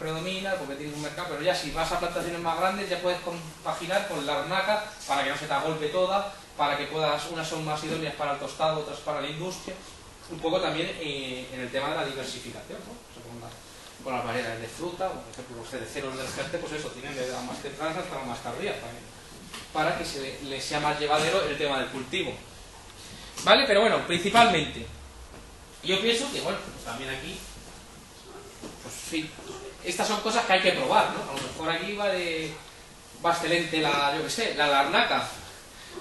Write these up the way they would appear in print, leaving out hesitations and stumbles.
predomina, porque tienes un mercado, pero ya si vas a plantaciones más grandes ya puedes compaginar con la arnaca para que no se te agolpe toda, para que puedas, unas son más idóneas para el tostado, otras para la industria, un poco también en el tema de la diversificación, ¿no? O sea, con las variedades de fruta, por ejemplo los cereceros del Jerte, pues eso, tienen de las más tempranas hasta las más tardías para que les sea más llevadero el tema del cultivo. ¿Vale? Pero bueno, principalmente, yo pienso que, bueno, pues también aquí, pues sí, estas son cosas que hay que probar, ¿no? A lo mejor aquí va excelente la, yo qué sé, la larnaca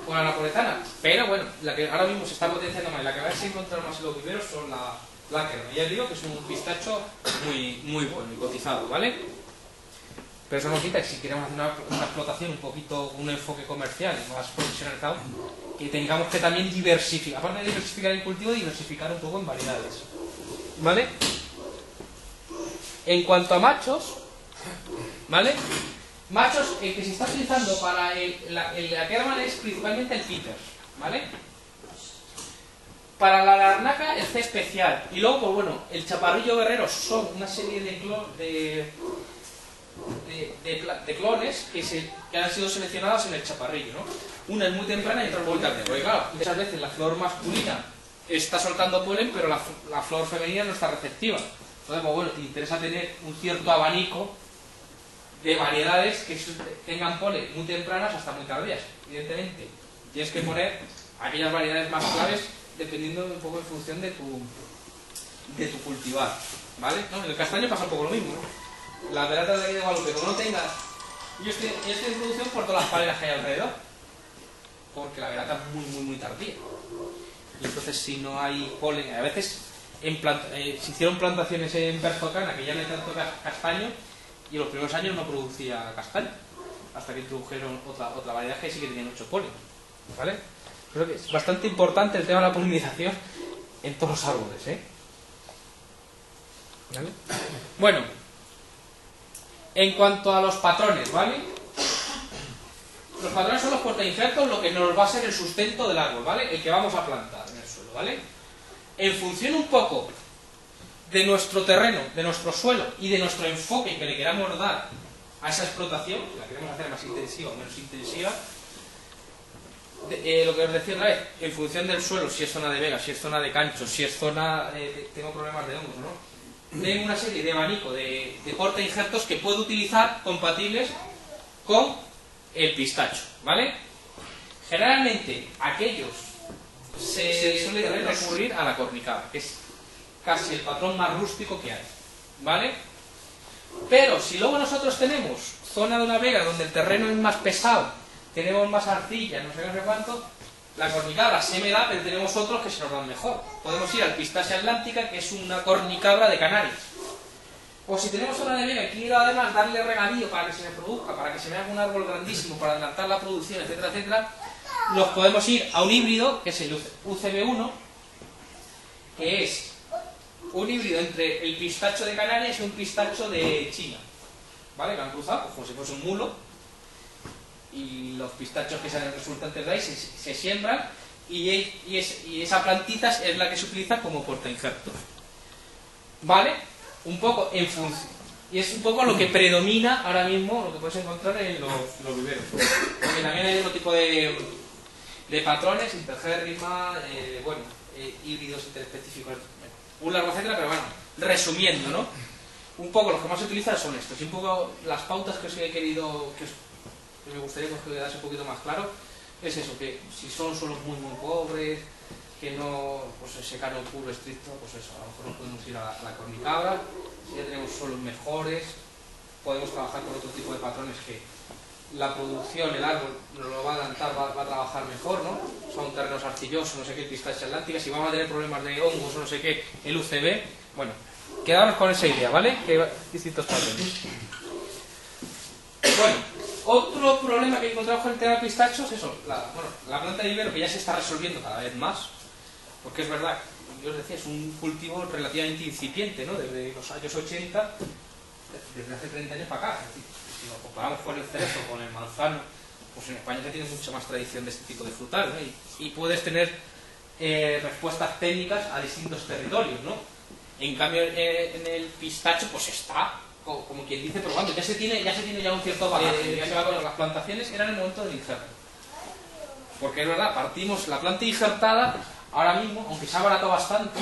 o la napoletana, pero bueno, la que ahora mismo se está potenciando más y la que vais a encontrar más en los viveros son la Kerma. Ya os digo que es un pistacho muy bueno y cotizado, ¿vale? Pero eso no quita que si queremos hacer una explotación un poquito, un enfoque comercial más profesionalizado, que tengamos que también diversificar, aparte de diversificar el cultivo, diversificar un poco en variedades, ¿vale? En cuanto a machos, ¿vale? Machos, el que se está utilizando para la Kerman es principalmente el Peters, ¿vale? Para la larnaca el C especial. Y luego, pues bueno, el chaparrillo guerrero son una serie de clones que han sido seleccionados en el chaparrillo, ¿no? Una es muy temprana y otra es muy tarde. Porque claro, muchas veces la flor masculina está soltando polen, pero la flor femenina no está receptiva. Entonces, pues bueno, te interesa tener un cierto abanico de variedades que tengan polen muy tempranas hasta muy tardías. Evidentemente, tienes que poner aquellas variedades más claves dependiendo un poco en función de tu cultivar, ¿vale? ¿No? En el castaño pasa un poco lo mismo, ¿no? La verata de aquí de Guadalupe, como no tengas... Yo estoy en producción por todas las paleras que hay alrededor, porque la verata es muy tardía. Y entonces si no hay polen... A veces se hicieron plantaciones en Berzocana, que ya no hay tanto castaño, y en los primeros años no producía castaño, hasta que introdujeron otra variedad que sí que tenía mucho polen, ¿vale? Creo que es bastante importante el tema de la polinización en todos los árboles, ¿eh? ¿Vale? Bueno, en cuanto a los patrones, ¿vale? Los patrones son los portainjertos, lo que nos va a ser el sustento del árbol, ¿vale? El que vamos a plantar en el suelo, ¿vale? En función un poco de nuestro terreno, de nuestro suelo y de nuestro enfoque que le queramos dar a esa explotación, que la queremos hacer más intensiva o menos intensiva, lo que os decía otra vez, en función del suelo, si es zona de vega, si es zona de cancho, si es zona tengo problemas de hongos, ¿no? Tengo una serie de abanico de portainjertos que puedo utilizar compatibles con el pistacho, ¿vale? Generalmente aquellos se suele recurrir a la cornicada, que es casi el patrón más rústico que hay, ¿vale? Pero si luego nosotros tenemos zona de una vega donde el terreno es más pesado, tenemos más arcilla, no sé cuánto, la cornicabra se me da, pero tenemos otros que se nos dan mejor. Podemos ir al pistache atlántica, que es una cornicabra de Canarias. O si tenemos zona de vega y quiero además darle regadío para que se me produzca, para que se me haga un árbol grandísimo, para adelantar la producción, etcétera, etcétera, nos podemos ir a un híbrido, que es el UCB1, que es un híbrido entre el pistacho de Canarias y un pistacho de China, ¿vale? Que han cruzado, como si fuese un mulo, y los pistachos que salen resultantes de ahí se siembran y esa plantita es la que se utiliza como portainjerto, ¿vale? Un poco en función, y es un poco lo que predomina ahora mismo, lo que puedes encontrar en los viveros, porque también hay otro tipo de patrones, intergérrima, bueno, híbridos interespecíficos, un largo etcétera, pero bueno, resumiendo, ¿no? Un poco los que más se utilizan son estos, y un poco las pautas que os he querido, que me gustaría que os quedase un poquito más claro, es eso, que si son suelos muy pobres, que no, pues ese secano puro estricto, pues eso, a lo mejor nos podemos ir a la cornicabra. Si ya tenemos suelos mejores, podemos trabajar con otro tipo de patrones que la producción, el árbol nos lo va a adelantar, va a trabajar mejor, ¿no? Son terrenos arcillosos, no sé qué, pistache atlántica, si vamos a tener problemas de hongos o no sé qué, el UCB, bueno, quedaros con esa idea, ¿vale? Que distintos patrones. Bueno, otro problema que encontramos con el tema de pistachos es eso, la planta de vivero, que ya se está resolviendo cada vez más, porque es verdad, yo os decía, es un cultivo relativamente incipiente, ¿no? Desde los años 80, desde hace 30 años para acá. Es decir, si lo comparamos con el cerezo, con el manzano, pues en España ya tienes mucha más tradición de este tipo de frutal, ¿no? Y puedes tener respuestas técnicas a distintos territorios, ¿no? En cambio, en el pistacho, pues está como quien dice, probando. Ya se tiene ya un cierto bagaje, ya se va con las plantaciones, era en el momento del injerto. Porque es verdad, partimos la planta injertada, ahora mismo, aunque se ha baratado bastante,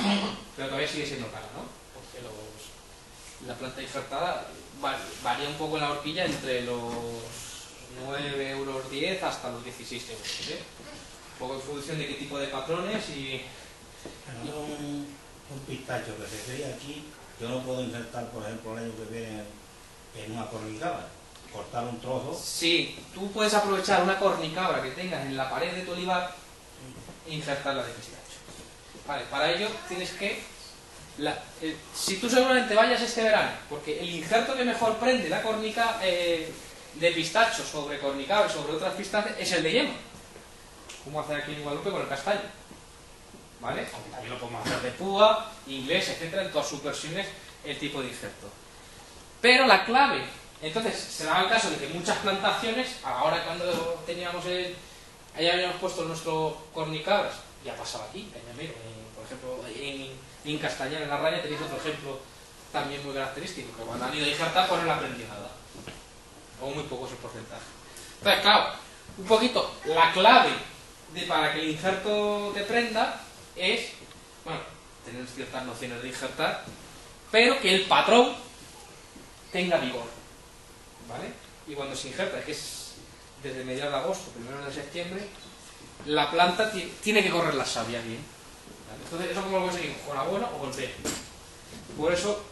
pero todavía sigue siendo cara, ¿no? Porque la planta injertada varía un poco en la horquilla entre los 9,10 € hasta los 16 €, ¿eh? Un poco en función de qué tipo de patrones y... Un pistacho que se cría aquí, yo no puedo injertar, por ejemplo, el año que viene en una cornicabra, cortar un trozo. Sí, tú puedes aprovechar una cornicabra que tengas en la pared de tu olivar e injertarla de pistacho. Vale, para ello tienes que... si tú seguramente vayas este verano, porque el injerto que mejor prende la córnica de pistacho sobre cornicabra y sobre otras pistachos es el de yema, como hacer aquí en Guadalupe con el castaño, ¿vale? Aunque también lo podemos hacer de púa, inglés, etcétera, en todas sus versiones el tipo de injerto. Pero la clave, entonces se daba el caso de que muchas plantaciones, ahora cuando teníamos ahí habíamos puesto nuestro cornicabras, ya pasaba aquí, Cañamero, por ejemplo, en Castañar, en la raya, tenéis otro ejemplo también muy característico, que cuando han ido a injertar pues no le aprendió nada, o muy poco es el porcentaje. Entonces, claro, un poquito, la clave para que el injerto te prenda es, bueno, tener ciertas nociones de injertar, pero que el patrón tenga vigor, ¿vale? Y cuando se injerta, que es desde mediados de agosto, primeros de septiembre, la planta tiene que correr la savia bien, ¿vale? Entonces, eso como lo conseguimos, con abono o con té. Por eso,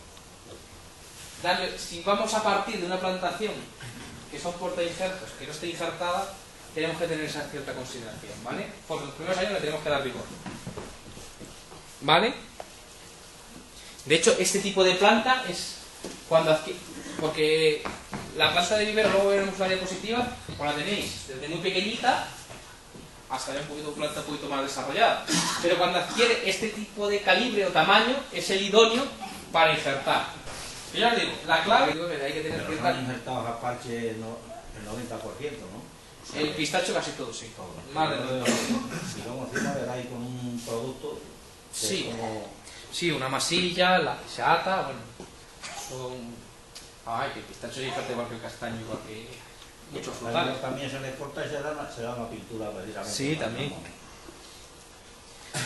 si vamos a partir de una plantación que son portainjertos, que no esté injertada, tenemos que tener esa cierta consideración, ¿vale? Porque los primeros años le tenemos que dar vigor, ¿vale? De hecho, este tipo de planta es cuando porque la planta de vivero, luego veremos la diapositiva, pues la tenéis desde muy pequeñita hasta ya planta un poquito más desarrollada. Pero cuando adquiere este tipo de calibre o tamaño, es el idóneo para injertar. Yo ya os digo, la clave que hay que tener Pero no han injertado a parche el 90%, ¿no? El pistacho casi todo, sí. Todo. Más del 90%. Y luego encima le dais con un producto que Sí. es como... Sí, una masilla, se ata, bueno, son... Ay, que el pistacho se injerta igual que el castaño, igual que muchos frutales. También se le corta y se da una pintura precisamente. Sí, también.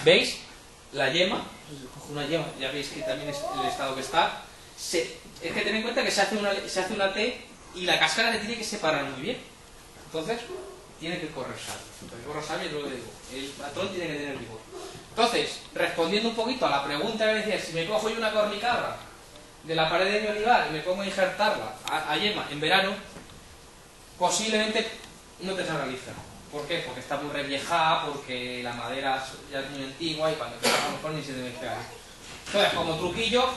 ¿Veis? La yema, cojo una yema, ya veis que también es el estado que está. Es que ten en cuenta que se hace una T y la cáscara le tiene que separar muy bien. Entonces, tiene que correr savia. Entonces, correr savia, yo lo que digo, el patrón tiene que tener vigor. Entonces, respondiendo un poquito a la pregunta que decía, si me cojo yo una cornicabra de la pared de mi olivar y me pongo a injertarla a yema en verano, posiblemente no te salga lisa. ¿Por qué? Porque está muy reviejada, porque la madera ya es muy antigua y cuando te a lo mejor ni se debe pegar. Entonces, como truquillo,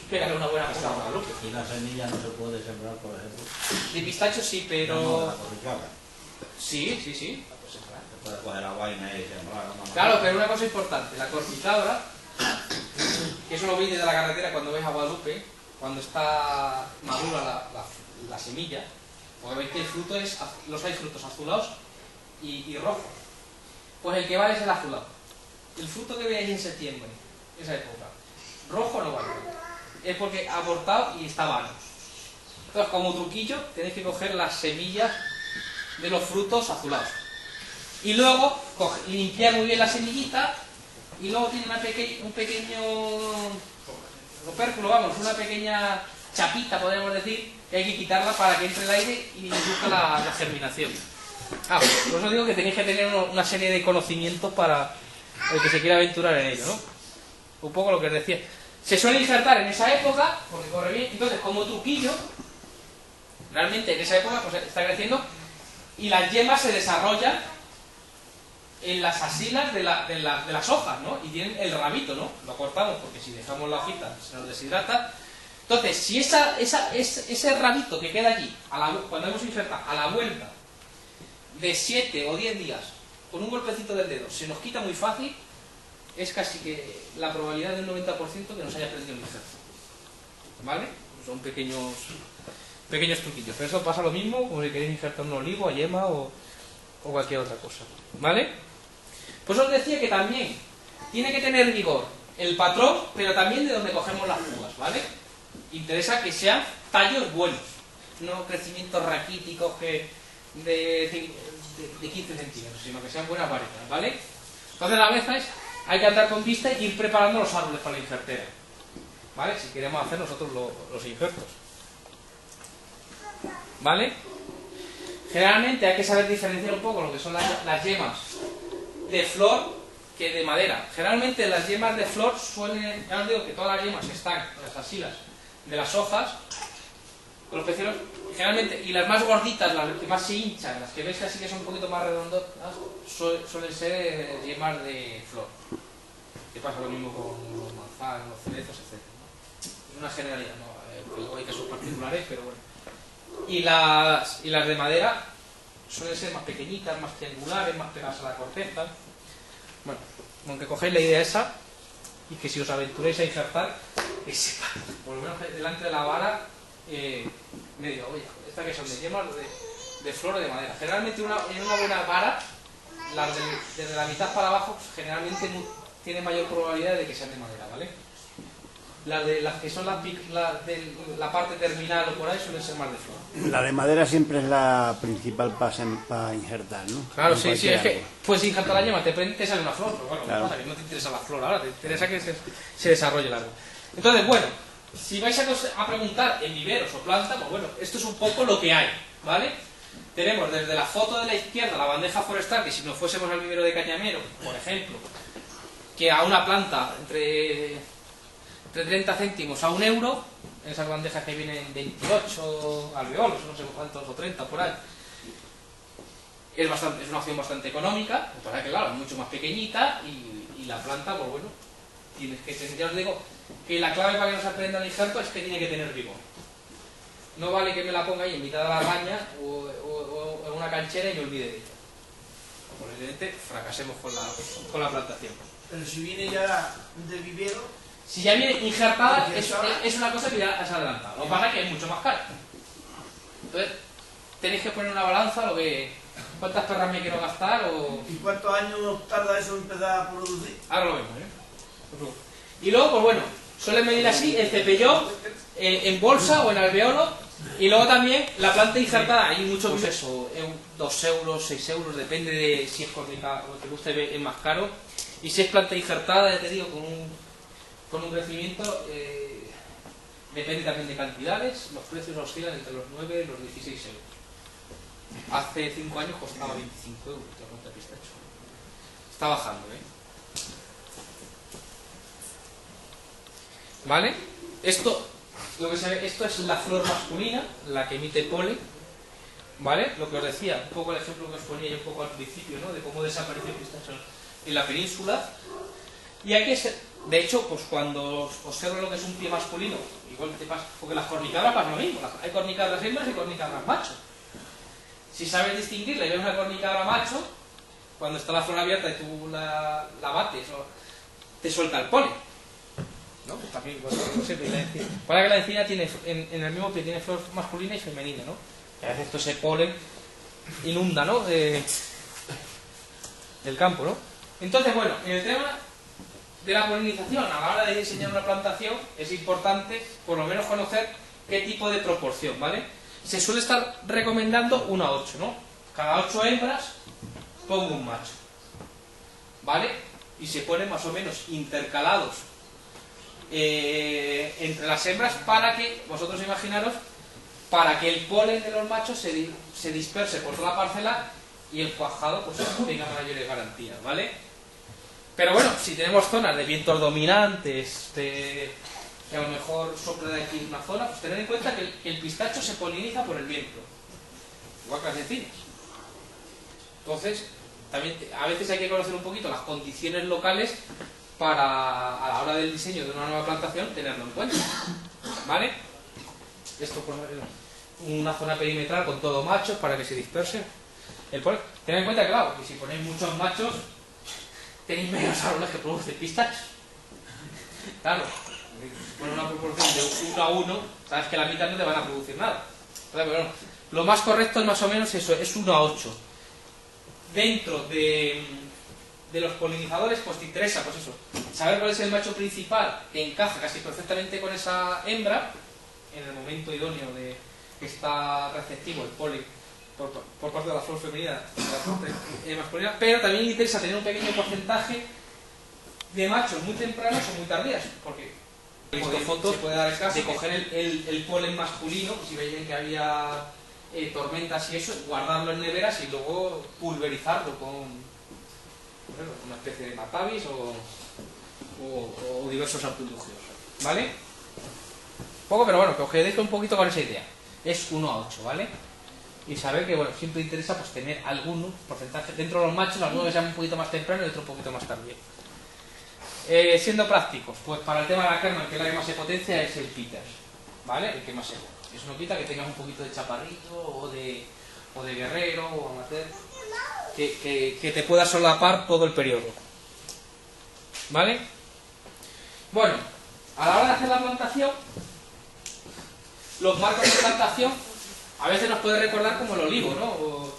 pégale una buena pasada a Guadalupe. Y la semilla no se puede sembrar, por ejemplo. De pistacho sí, pero... No, la cornicabra. Sí, la puedes sembrar. Se puede coger la vaina y sembrar. Claro, pero una cosa importante, la cornicabra, que eso lo veis desde la carretera cuando vais a Guadalupe, cuando está madura la semilla, porque veis que el fruto hay frutos azulados y rojos. Pues el que vale es el azulado. El fruto que veáis en septiembre, esa época, rojo no vale. Es porque ha abortado y está vano. Entonces, como truquillo, tenéis que coger las semillas de los frutos azulados. Y luego limpiar muy bien la semillita y luego tiene un pequeño opérculo, vamos, una pequeña chapita, podríamos decir, que hay que quitarla para que entre el aire y busque la germinación. Por eso digo que tenéis que tener una serie de conocimientos para el que se quiera aventurar en ello, ¿no? Un poco lo que os decía. Se suele injertar en esa época, porque corre bien, entonces como truquillo, realmente en esa época pues, está creciendo y las yemas se desarrollan en las asilas de las hojas, ¿no? Y tienen el rabito, ¿no? Lo cortamos porque si dejamos la hojita se nos deshidrata. Entonces, si ese rabito que queda allí, cuando hemos injertado a la vuelta de 7 o 10 días, con un golpecito del dedo, se nos quita muy fácil, es casi que la probabilidad del 90% que nos haya prendido el injerto. ¿Vale? Son pequeños truquillos. Pero eso pasa lo mismo como si queréis injertar un olivo, a yema o cualquier otra cosa. ¿Vale? Pues os decía que también tiene que tener vigor el patrón, pero también de donde cogemos las púas, ¿vale? Interesa que sean tallos buenos, no crecimientos raquíticos de 15 centímetros, sino que sean buenas variedades, ¿vale? Entonces a veces hay que andar con vista y ir preparando los árboles para la injertera, ¿vale? Si queremos hacer nosotros los injertos, ¿vale? Generalmente hay que saber diferenciar un poco lo que son las yemas de flor que de madera. Generalmente las yemas de flor suelen, ya os digo que todas las yemas están en las axilas de las hojas, con los pecíolos, generalmente, y las más gorditas, las que más se hinchan, las que veis así que son un poquito más redondotas, suelen ser yemas de flor. Que pasa lo mismo con los manzanos, los cerezos, etc. ¿no? Una generalidad, ¿no? Luego hay casos particulares, pero bueno. Y las de madera suelen ser más pequeñitas, más triangulares, más pegadas a la corteza. Bueno, aunque cogéis la idea esa, y que si os aventuréis a injertar, que sepa, por lo menos delante de la vara, medio, oye, esta que son de yemas de flor o de madera. Generalmente en una buena vara, desde la mitad para abajo, pues, generalmente tiene mayor probabilidad de que sean de madera, ¿vale? Las que son de la parte terminal o por ahí suelen ser más de flor. La de madera siempre es la principal para injertar, ¿no? Claro, sí, es que puedes injertar la yema, te sale una flor, pero bueno, claro. Pasa que no te interesa la flor ahora, te interesa que se desarrolle el árbol. Entonces, bueno, si vais a preguntar en viveros o planta, pues bueno, esto es un poco lo que hay, ¿vale? Tenemos desde la foto de la izquierda la bandeja forestal, que si nos fuésemos al vivero de Cañamero, por ejemplo, que a una planta entre 30 céntimos a 1 euro, en esas bandejas que vienen 28 alveolos, no sé cuántos, o 30 por ahí, es una opción bastante económica, para que claro, es mucho más pequeñita y la planta, pues bueno, tienes que tener, ya os digo, que la clave para que no se aprenda el injerto es que tiene que tener vigor. No vale que me la ponga ahí en mitad de la caña o en una canchera y me olvide de ella. Probablemente fracasemos con la plantación. Pero si viene ya de vivero... Si ya viene injertada, es una cosa que ya has adelantado. Lo que pasa es que es mucho más cara. Entonces, tenéis que poner una balanza, cuántas perras me quiero gastar o... ¿Y cuántos años tarda eso en empezar a producir? Ahora lo vemos, ¿eh? Y luego, pues bueno, suelen medir así el cepellón en bolsa o en alveolo. Y luego también la planta injertada, hay mucho, pues eso, 2 euros, 6 euros, depende de si es cornica o te gusta, es más caro. Y si es planta injertada, ya te digo, con un crecimiento, depende también de cantidades, los precios oscilan entre los 9 y los 16 euros. Hace 5 años costaba 25 euros la planta de pistacho. Está bajando, ¿eh? ¿Vale? Esto es la flor masculina, la que emite polen, ¿vale? Lo que os decía, un poco el ejemplo que os ponía yo un poco al principio, ¿no? De cómo desapareció el pistacho en la península. Y hay que ser, de hecho, pues cuando observo lo que es un pie masculino, igual te pasa, porque las cornicabras pasa lo mismo, hay cornicabras hembras y cornicabras machos. Si sabes distinguirla y ves una cornicabra macho, cuando está la flor abierta y tú la bates, te suelta el polen, ¿no? Pues también, bueno, no sé, para que la encina tiene, en el mismo pie tiene flor masculina y femenina, ¿no? Y a veces todo ese polen inunda, ¿no? El campo, ¿no? Entonces, bueno, en el tema de la polinización, a la hora de diseñar una plantación, es importante por lo menos conocer qué tipo de proporción, ¿vale? Se suele estar recomendando 1 a 8, ¿no? Cada 8 hembras pongo un macho, ¿vale? Y se ponen más o menos intercalados entre las hembras para que, vosotros imaginaros, para que el polen de los machos se disperse por toda la parcela y el cuajado pues tenga mayores garantías, ¿vale? Pero bueno, si tenemos zonas de vientos dominantes, que a lo mejor sopla de aquí una zona, pues tened en cuenta que el pistacho se poliniza por el viento, igual que las encinas. Entonces, también a veces hay que conocer un poquito las condiciones locales para, a la hora del diseño de una nueva plantación, tenerlo en cuenta, ¿vale? Esto pues, una zona perimetral con todo machos para que se disperse el polen. Tened en cuenta que, claro, que si ponéis muchos machos, tenéis menos árboles que producen pistachos. Claro, si pones una proporción de 1 a 1, sabes que la mitad no te van a producir nada. Pero bueno, lo más correcto es más o menos eso, es 1 a 8. Dentro de de los polinizadores, pues te interesa, pues eso, saber cuál es el macho principal que encaja casi perfectamente con esa hembra, en el momento idóneo de que está receptivo el polen por parte de la flor femenina y de la parte masculina, pero también interesa tener un pequeño porcentaje de machos muy tempranos o muy tardías, porque he visto fotos, se puede dar el caso de coger el polen masculino, si veían que había tormentas y eso, guardarlo en neveras y luego pulverizarlo con una especie de matavis o diversos artilugios, ¿vale? Poco, pero bueno, que os quedéis un poquito con esa idea. Es 1 a 8, ¿vale? Y saber que, bueno, siempre interesa pues tener algún porcentaje dentro de los machos, algunos que sean un poquito más temprano y otro un poquito más tardío. Siendo prácticos, pues para el tema de la crema, que es la que más se potencia, es el Peters, ¿vale? El que más se pone. Eso no quita que tengas un poquito de chaparrito o de guerrero o amateur, que te pueda solapar todo el periodo, ¿vale? Bueno, a la hora de hacer la plantación, los marcos de plantación a veces nos puede recordar como el olivo, ¿no? O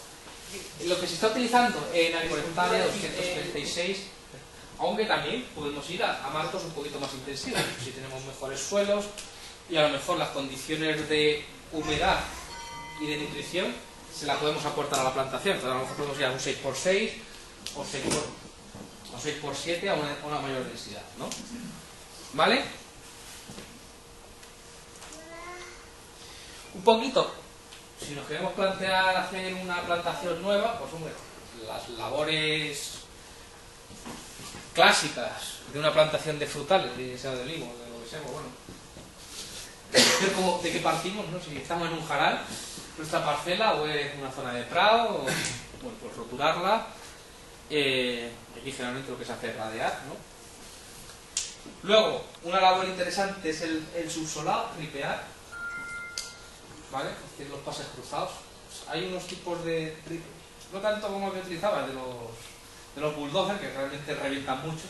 lo que se está utilizando en Agroforestalia 236, aunque también podemos ir a marcos un poquito más intensivos, si tenemos mejores suelos y a lo mejor las condiciones de humedad y de nutrición se la podemos aportar a la plantación. Entonces a lo mejor podemos ir a un 6x6 o 6x7 a una mayor densidad, ¿no? ¿Vale? Un poquito, si nos queremos plantear hacer una plantación nueva, pues hombre, las labores clásicas de una plantación de frutales, ya sea de olivo, de lo que sea, bueno, ver cómo, de qué partimos, ¿no? Si estamos en un jaral, nuestra parcela, o es una zona de prado, o bueno, pues roturarla. Aquí generalmente lo que se hace es radear, ¿no? Luego, una labor interesante es el subsolado, ripear, ¿vale? Hacer los pases cruzados. Hay unos tipos de ripe, no tanto como el que utilizaba, de los bulldozers, que realmente revientan mucho.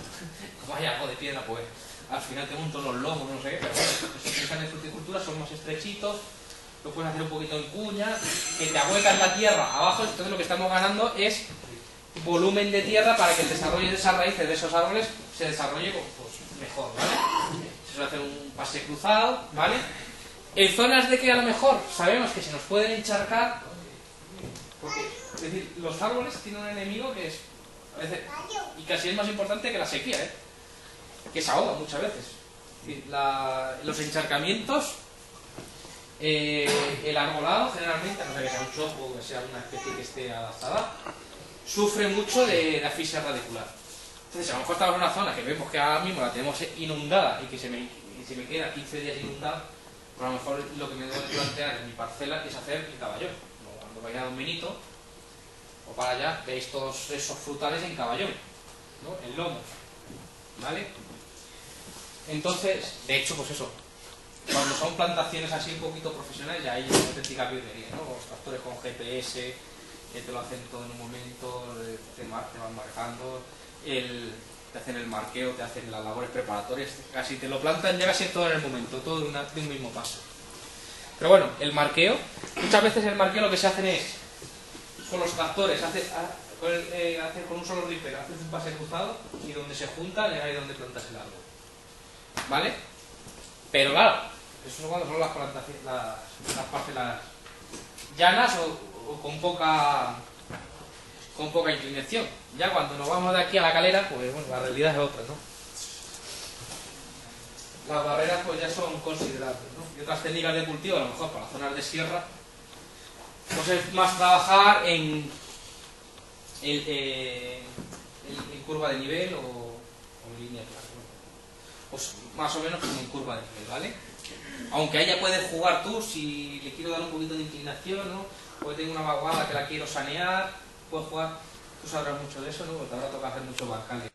Como hay algo de piedra, pues al final te monto los lomos, no sé qué, pero bueno, los que se utilizan en fruticultura son más estrechitos, lo puedes hacer un poquito en cuña, que te ahuecas la tierra abajo, entonces lo que estamos ganando es volumen de tierra para que el desarrollo de esas raíces de esos árboles se desarrolle pues, mejor, ¿vale? Se suele hacer un pase cruzado, ¿vale? En zonas de que a lo mejor sabemos que se nos pueden encharcar, porque, es decir, los árboles tienen un enemigo que es, a veces, y casi es más importante que la sequía, que se ahoga muchas veces. Es decir, los encharcamientos, el arbolado generalmente, a no ser que sea un chopo o que sea una especie que esté adaptada, sufre mucho de asfixia radicular. Entonces, a lo mejor estamos en una zona que vemos que ahora mismo la tenemos inundada y que se me queda 15 días inundada, pues a lo mejor lo que me debo de plantear en mi parcela es hacer el caballón. Cuando vaya a Don Benito o para allá, veis todos esos frutales en caballón, ¿no? En lomos, ¿vale? Entonces, de hecho, pues eso, cuando son plantaciones así un poquito profesionales, ya hay una auténtica virguería, ¿no? Los tractores con GPS, que te lo hacen todo en un momento, te van marcando, te hacen el marqueo, te hacen las labores preparatorias, casi te lo plantan ya casi todo en el momento, todo de un mismo paso. Pero bueno, el marqueo, muchas veces el marqueo lo que se hacen es, con los tractores, con un solo ripper, haces un pase cruzado y donde se juntan es ahí donde plantas el árbol. ¿Vale? Pero claro, eso es cuando son las parcelas llanas o con poca inclinación. Ya cuando nos vamos de aquí a la calera, pues bueno, la realidad es otra, ¿no? Las barreras pues ya son considerables, ¿no? Y otras técnicas de cultivo, a lo mejor para las zonas de sierra, pues es más trabajar en curva de nivel o en línea plana, ¿no? Pues más o menos como en curva de nivel, ¿vale? Aunque ahí ya puedes jugar tú si le quiero dar un poquito de inclinación, ¿no? Porque tengo una vaguada que la quiero sanear, puedes jugar, tú sabrás mucho de eso, ¿no? Porque te habrá tocado hacer muchos bancales.